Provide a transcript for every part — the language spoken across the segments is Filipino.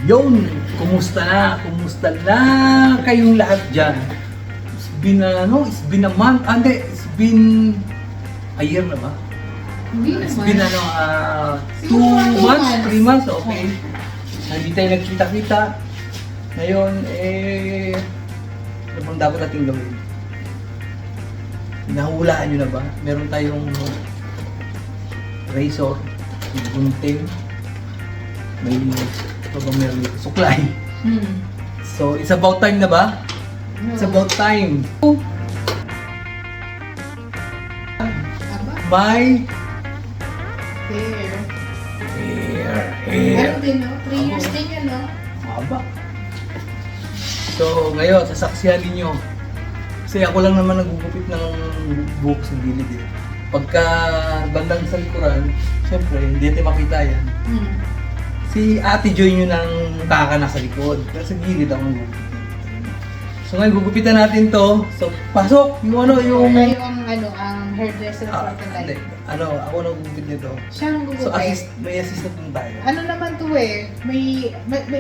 Yun, kumusta na? Kumusta na kayong lahat dyan? It's been a month, hindi, it's been a year na ba? Hindi It's naman. been 2 months, 3 months, okay. Hindi tayo nagkita-kita. Ngayon, ano bang dapat natin gawin? Nahulaan nyo na ba? Meron tayong razor, gunting, may meron dito, suklay. So, it's about time na ba? It's about time. Aba, My there. hair. Ano din, no? 3 years din yan, no? Haba. So, ngayon, sasaksihan ninyo. Kasi ako lang naman nagugupit ng buhok sa gilid eh. Pagka bandang sa likuran, syempre, hindi natin makita yan. Si Ate Joy nyo nang mukha nasa likod. Pero sa gilid ako nagugupit. So ngayon, gugupitan natin to. So, pasok! Yung ano, yung... Kayo ang hairdresser for hindi. tonight. Ako nagugupit nito. Siya ang So, gugupit. may assistant din tayo. Ano naman to eh, may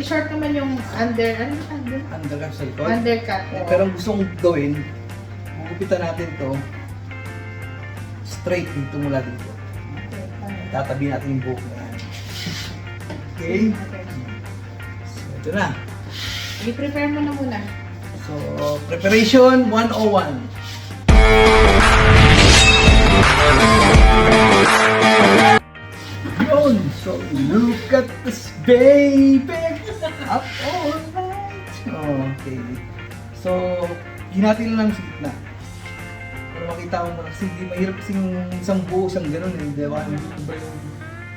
short naman yung under, ano yung under? Undercut sa likod. Undercut. oo. Pero ang gusto kong gawin, gugupitan natin to straight dito mula dito. Okay, tama. Tatabi natin yung buhok na yan. Okay? Okay. So, ito na. I-prepare mo na muna. So, preparation 101. Yun! So, look at this baby! Up all night! Okay. So, hinati lang namin sa gitna. Para makita mo muna. Kasi hindi mahirap kasing isang buo, isang ganun eh. Di ba?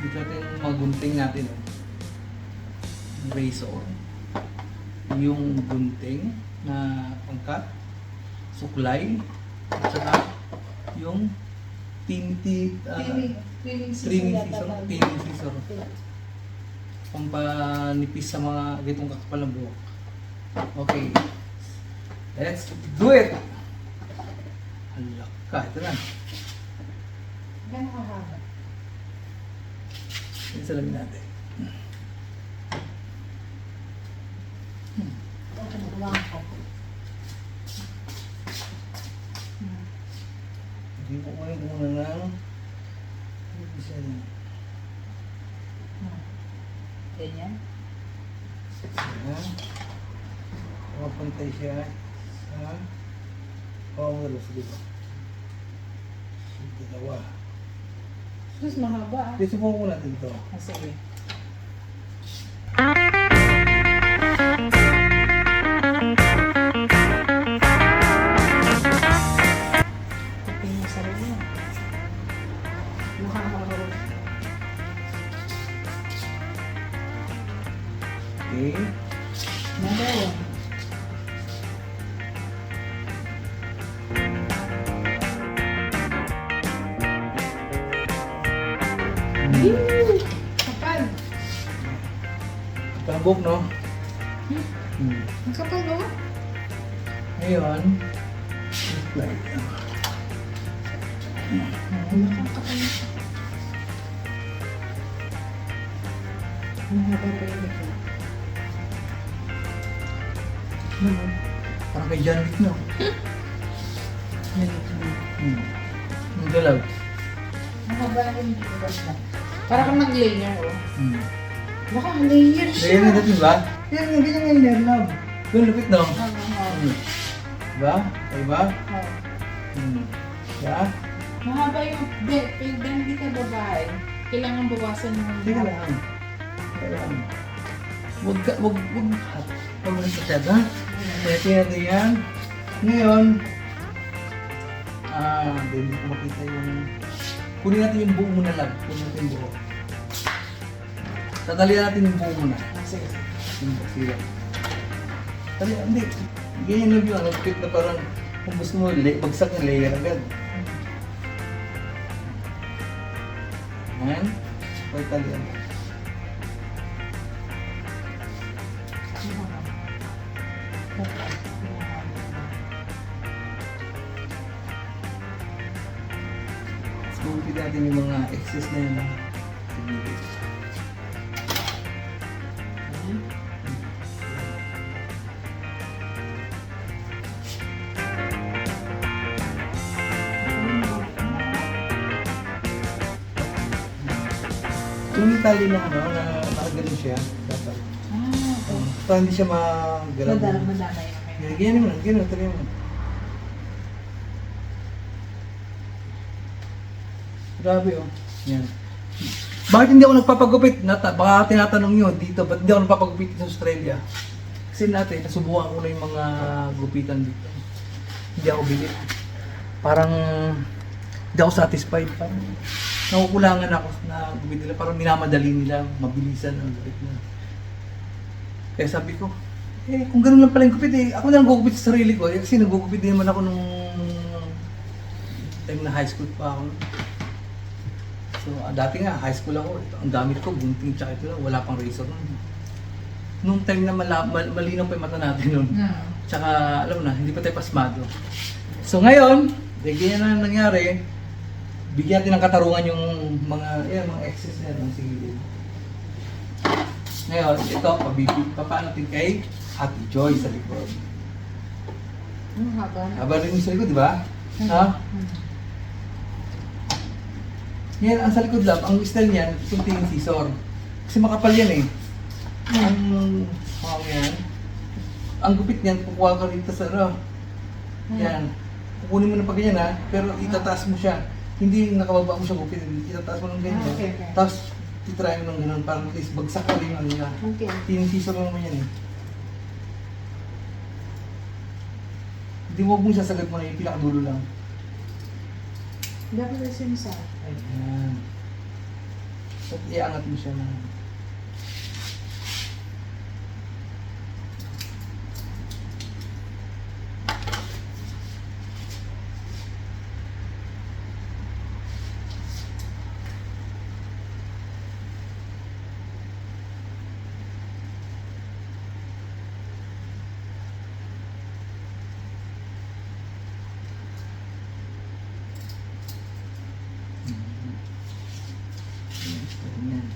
Dito natin yung mga gunting natin eh. Yung razor. Yung gunting na pangkat. Suklay. At saka yung tinted trimming scissor. Pampanipis sa mga gitong kakapal ng buhok. Okay. Let's do it! Halak ka. Ito na. Gano'n kahaba? Yan sa lamin natin. Hindi ko kunin muna ng isa din. Ganyan? Ayan. Mapantay siya sa pangalos, di ba? Dalawa. Mas mahaba ah. Dito po natin ito. Ah, sige. Tipin mo sarili mo. Mukha ka marunong. Okay. Number 1. Kapal. Palambok, no? Ang kapal, no? Ngayon, like, Ang kapal. Mahaba pa yung likod. parang kay John Wick, no? Ganito. Yung galaw. Mahaba yung likod na. Para kang nag-layer, oh. Hmm. Baka layer siya. Ganyan na natin ba? Yan, ganyan nga yung nerd. Doon, lupit, no? Diba? Diba? Diba? Mahaba yung belt. Pag hindi ka babae, kailangan bawasan mo. Teka lang. Teka lang. Huwag mo na sa chat, ha? Pwede natin yan. Ngayon, hindi ko makita yung... Kunin natin yung buo muna lang. Kunin natin yung buo. Tatalian natin yung buo muna. Sige. Yung sila. Hindi. Ganyan lang yun. Ang fit na parang kung gusto mo, bagsak yung layer agad. Ayan. Pagtalian. Gugupit natin yung mga excess na yun. Sa gilid. tali na ano, na nakaganon siya. Dapat. Okay. Para hindi siya magalaw. Madamay naman. Ganyan mo lang, ganyan, tali mo. Grabe oh. Yan. Bakit hindi ako nagpapagupit? Baka tinatanong nyo dito, ba't hindi ako nagpapagupit sa Australia? Kasi natin, nasubukan ko na yung mga gupitan dito. Hindi ako bilit. Parang hindi ako satisfied. Parang nakukulangan ako na gupit nila. Parang minamadali nila, mabilisan ang gupit nila. Kaya sabi ko, kung ganun lang pala yung gupit ako na lang gugupit sa sarili ko. Kasi nagugupit din naman ako nung time na high school pa ako. So, dati nga, high school ako, ang gamit ko, gunting tsaka ito lang, wala pang razor nun. Nung time na malinaw pa yung mata natin nun. Tsaka, alam mo na, hindi pa tayo pasmado. So ngayon, ganyan na nangyari, bigyan natin ng katarungan yung mga excess na yan, sige. Ngayon, ito, papaano natin kay Ate Joy sa likod. Haba na. Haba rin yung sa likod, di ba? Ha? Yan, ang sa likod lang, ang style niyan, kunting scissor. Kasi makapal yan eh. Yan. Ang gupit niyan, kukuha ka rito sa yan. Kukunin mo na pa ganyan ha, pero itataas mo siya. Hindi nakababa mo siya gupit, itataas mo ng ganyan. Okay. Tapos, titry mo ng ganun, para at least bagsak ka rin yung ano niya. Okay. Scissor mo naman yan eh. Hindi mo mong sasagad mo na yung pinakadulo lang. Dapat na sinisa. Ayan. At iangat mo siya na. Ayan.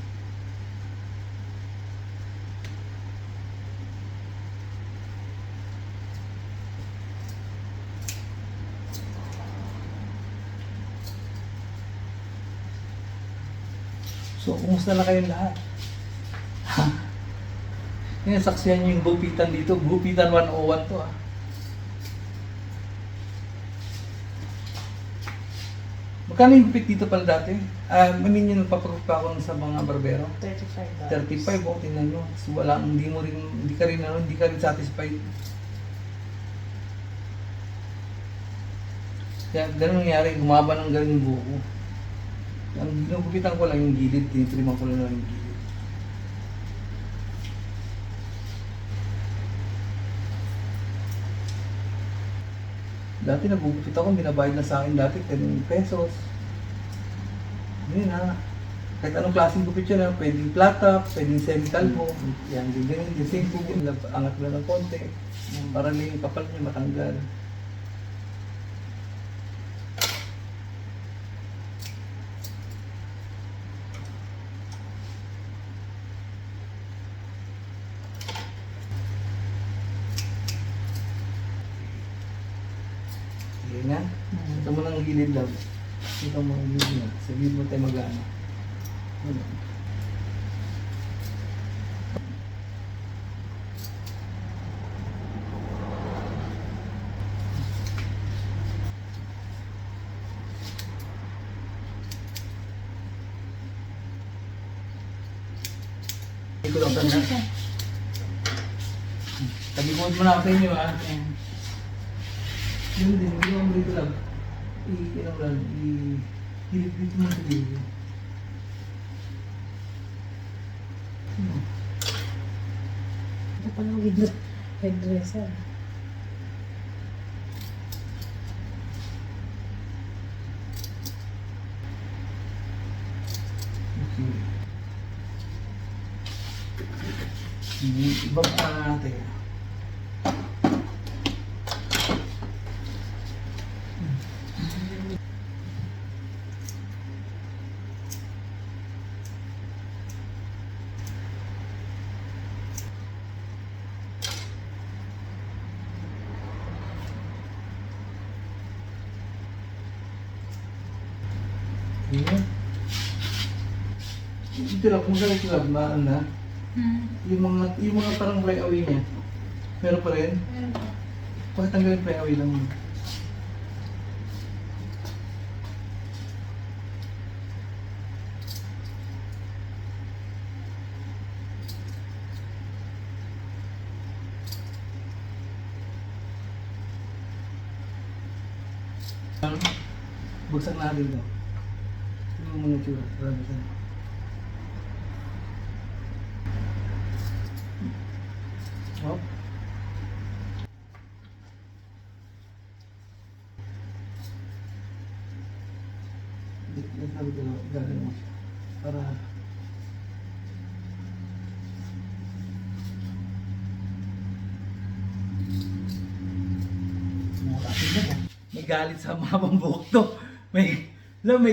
So, kumusta na kayong lahat? Ngayon, saksiyan nyo yung gupitan dito. Gupitan 101 to ah. Magkano yung gupit dito pala dati? Yung nagpapagupit pa ako sa mga barbero. $35. 35 oh, tingnan nyo. So, hindi ka rin satisfied. Kaya ganun nangyari, gumaba ng ganun yung buko. Ang ginugupitan ko lang yung gilid, tinitriman ko lang yung gilid. Dati nagugupit ako, binabayad na sa akin dati 10 pesos. Ngayon na, kahit anong klaseng gupit yun, pwedeng plata, pwedeng semi-calvo. Yan, ganyan, the same po, angat mo lang ng konti. Para lang yung kapal niya matanggal. Sige nga. Ito mo ng gilid lang. Ito mo ng gilid lang. Sa gilid mo tayo mag-ano. Ito lang tanda. Tabi-buod mo na ako sa inyo ha. Yun din, hindi mo dito lang. Hilip dito mo sa dito. Ito pa lang headdresser. Okay. Ibang natin. Ayan. dito lang, kung ganito lang, maan na. Yung mga parang flyaway niya. Meron pa rin. Pakitanggalin flyaway lang yun. Buksan natin ito. Tingnan mo muna yung tsura. Grabe ka. Oh. Sabi ko, gagawin mo siya. Para may galit sa mabang buhok to. May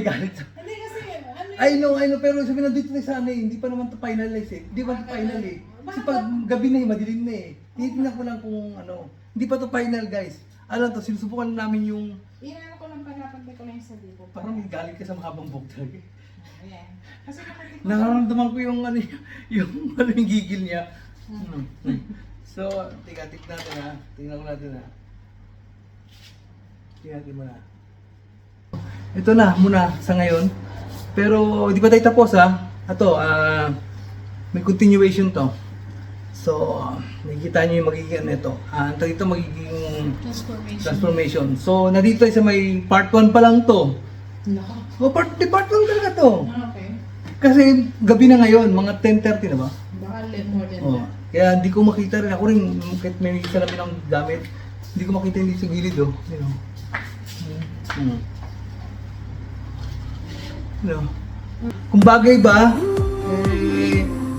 galit sa... Hindi kasi, ano I know, pero sabi na dito na sana eh. Hindi pa naman to finalize eh. Hindi pa to final eh. Kasi pag gabi na eh, madilim na eh. Tinitingnan ko lang kung ano. Hindi pa to final guys. Alam to, sinusubukan namin yung... Inano ko lang pala, pagka ko lang yung sabi ko. Parang may galit ka sa mahabang buhok talaga eh. Ayan. Kasi nakatik ko. Nararamdaman ko yung ano, yung gigil niya. So, tingnan natin ha. Tingnan ko natin ha. Tingnan natin muna. Ito na muna sa ngayon. Pero di pa tayo tapos ha. Ito, may continuation to. So, nakikita nyo yung magiging ano ito. Ito magiging transformation. So, nandito tayo sa may part 1 pa lang to. No. O, part 1 talaga to. Okay. Kasi gabi na ngayon, mga 10:30 na ba? Baka more than Oh. that. Kaya hindi ko makita rin. Ako rin, kahit may salamin ng gamit, hindi ko makita hindi sa gilid oh. You know. You know. Kung bagay ba,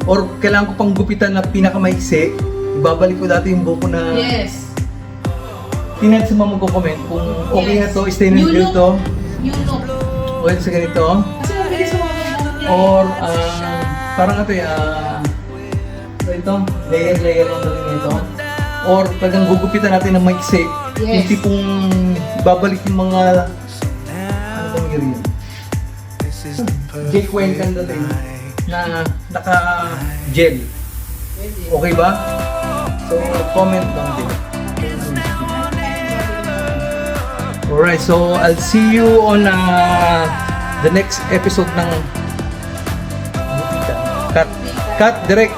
or kailangan ko pang gupitan na pinakamaiksi, ibabalik ko dati yung buko na Yes. tingnan sa mga mag-comment kung okay na to, stainless New steel look. to, New look. o sa ganito, Kasi mabilis sumabog niya. or parang ito ito, layer lang natin ito. Or talagang gugupitan natin ng maiksi. Yes. Yung tipong babalik yung mga ano bang yun? Jake Wayne kan dating na naka-gel. Pwede. Okay ba? So, comment down below. Alright, so I'll see you on the next episode ng Cut. Cut direct.